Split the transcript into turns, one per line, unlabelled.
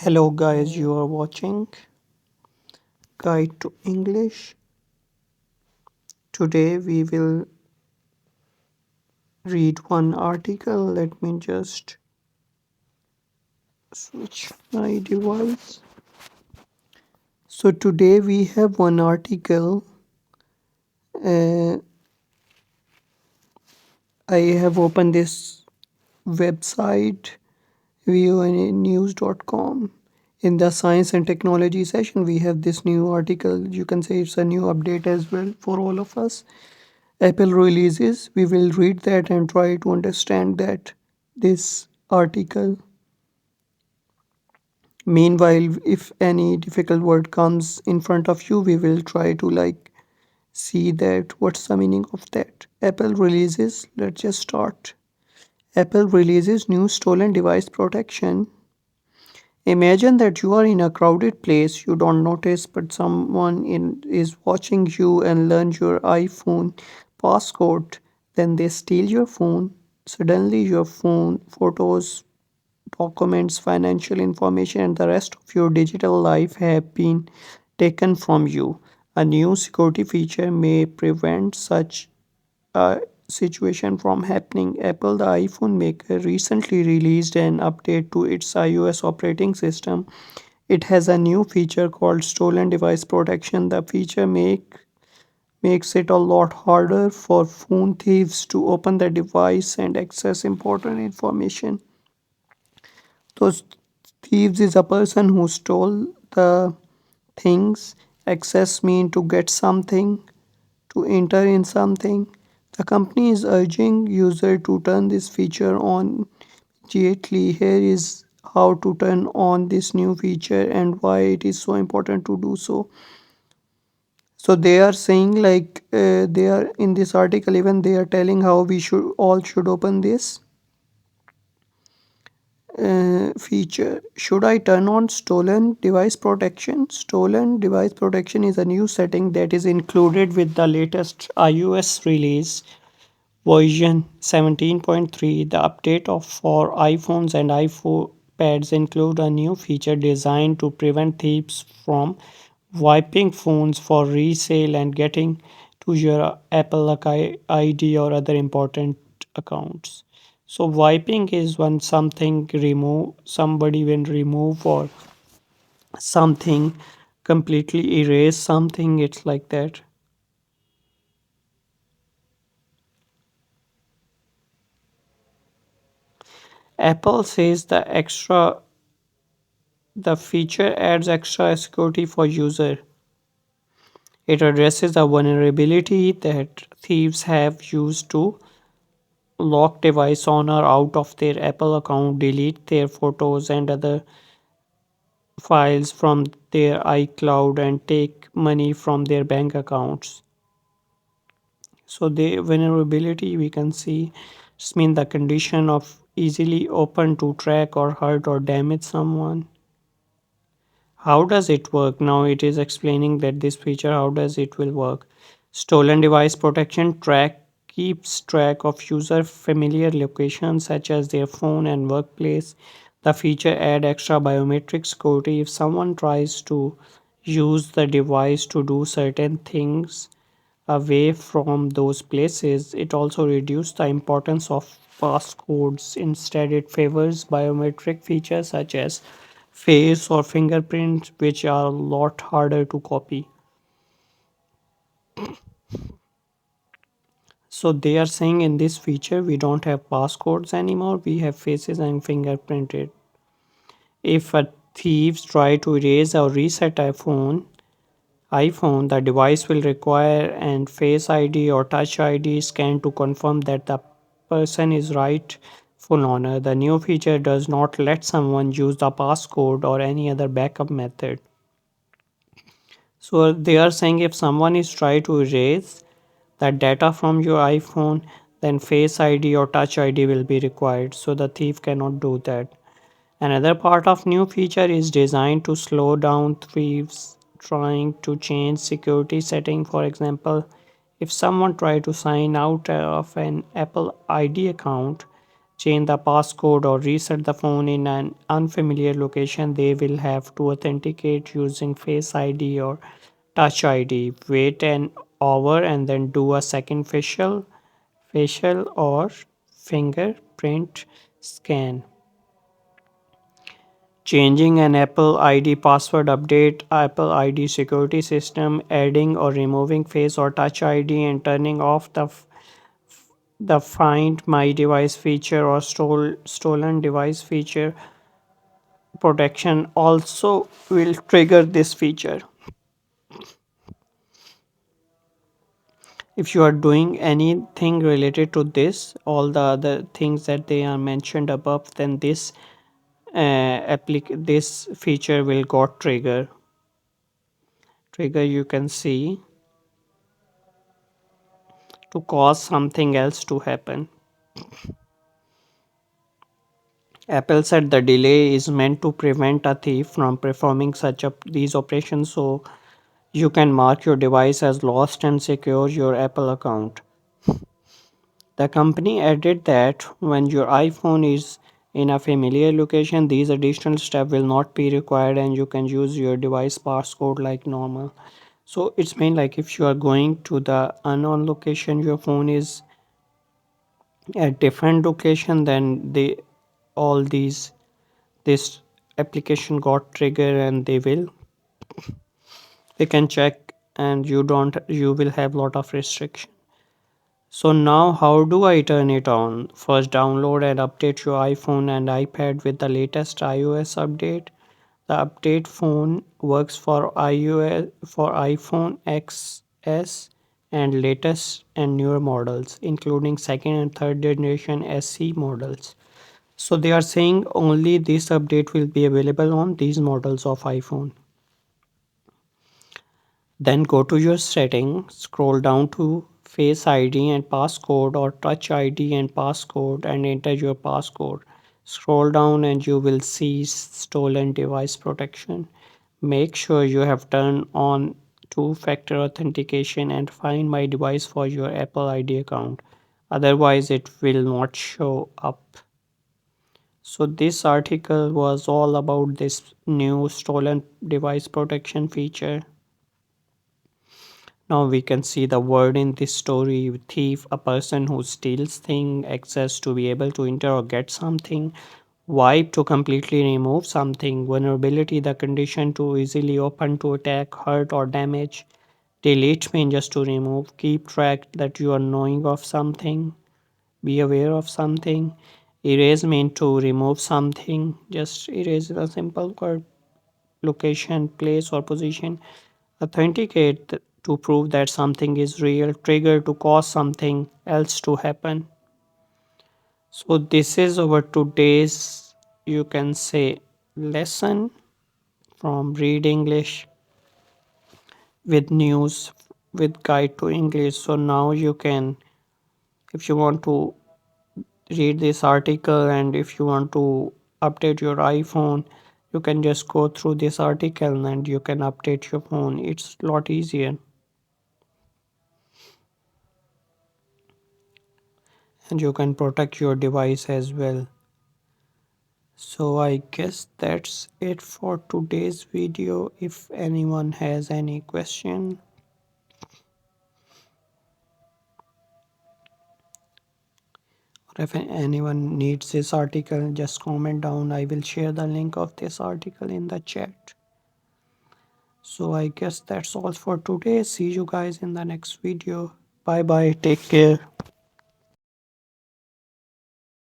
Hello, guys, you are watching Guide to English. Today we will read one article. Let me just switch my device. So, today we have one article. Uh, I have opened this website voanews.com. In the science and technology session, we have this new article. You can say it's a new update as well for all of us. Apple releases. We will read that and try to understand that this article. Meanwhile, if any difficult word comes in front of you, we will try to see that what's the meaning of that. Apple releases. Let's just start. Apple releases new stolen device protection. Imagine that you are in a crowded place you don't notice, but is watching you and learns your iPhone passcode. Then they steal your phone. Suddenly, your phone, photos, documents, financial information, and the rest of your digital life have been taken from you. A new security feature may prevent such a situation from happening. Apple, the iPhone maker, recently released an update to its iOS operating system. It has a new feature called Stolen Device Protection. The feature makes it a lot harder for phone thieves to open the device and access important information. Those thieves is a person who stole the things. Access mean to get something, to enter in something. The company is urging user to turn this feature on immediately. Here is how to turn on this new feature and why it is so important to do so. So they are saying they are in this article, even they are telling how we should open this feature. Should I turn on stolen device protection? Stolen device protection is a new setting that is included with the latest iOS release version 17.3. The update for iPhones and iPads include a new feature designed to prevent thieves from wiping phones for resale and getting to your Apple ID or other important accounts. So wiping is when somebody when remove or something completely erase something. It's like that. Apple says the feature adds extra security for user. It addresses a vulnerability that thieves have used to lock device owner out of their Apple account, delete their photos and other files from their iCloud, and take money from their bank accounts. So the vulnerability we can see just mean the condition of easily open to track or hurt or damage someone. How does it work? Now it is explaining that this feature, how does it will work. Stolen device protection track keeps track of user familiar locations such as their phone and workplace. The feature add extra biometric security if someone tries to use the device to do certain things away from those places. It also reduces the importance of passcodes. Instead, it favors biometric features such as face or fingerprints, which are a lot harder to copy. So they are saying in this feature we don't have passcodes anymore, we have faces and fingerprinted. If a thieves try to erase or reset iPhone, the device will require an Face ID or Touch ID scan to confirm that the person is rightful owner. The new feature does not let someone use the passcode or any other backup method. So they are saying if someone is trying to erase that data from your iPhone, then Face ID or Touch ID will be required. So the thief cannot do that. Another part of new feature is designed to slow down thieves trying to change security setting. For example, if someone try to sign out of an Apple ID account, change the passcode or reset the phone in an unfamiliar location, they will have to authenticate using Face ID or Touch ID. Wait an hour and then do a second facial or fingerprint scan. Changing an Apple ID password, update Apple ID security system, adding or removing Face or Touch ID, and turning off the Find My Device feature or stolen device feature protection also will trigger this feature. If you are doing anything related to this, all the other things that they are mentioned above, then this feature will got trigger, you can see, to cause something else to happen. Apple said the delay is meant to prevent a thief from performing these operations, so you can mark your device as lost and secure your Apple account. The company added that when your iPhone is in a familiar location, these additional steps will not be required and you can use your device passcode like normal. So it's mean like if you are going to the unknown location, your phone is at different location, then all these this application got trigger and they can check, and you will have lot of restriction. So now how do I turn it on? First, download and update your iPhone and iPad with the latest iOS update. The update phone works for iOS for iPhone XS and latest and newer models, including second and third generation SE models. So they are saying only this update will be available on these models of iPhone. Then go to your settings, scroll down to Face ID and passcode or Touch ID and passcode and enter your passcode. Scroll down and you will see stolen device protection. Make sure you have turned on two-factor authentication and Find My Device for your Apple ID account. Otherwise, it will not show up. So this article was all about this new stolen device protection feature. Now we can see the word in this story: thief, a person who steals thing, access to be able to enter or get something, wipe to completely remove something, vulnerability, the condition to easily open to attack, hurt or damage, delete mean just to remove, keep track that you are knowing of something, be aware of something, erase mean to remove something, just erase is a simple word, location, place or position, authenticate to prove that something is real, trigger to cause something else to happen. So this is our today's, you can say, lesson from Read English with news with guide to English. So now you can, if you want to read this article and if you want to update your iPhone, you can just go through this article and you can update your phone. It's a lot easier. And you can protect your device as well. So I guess that's it for today's video. If anyone has any question, or if anyone needs this article, just comment down. I will share the link of this article in the chat. So I guess that's all for today. See you guys in the next video. Bye bye. Take care.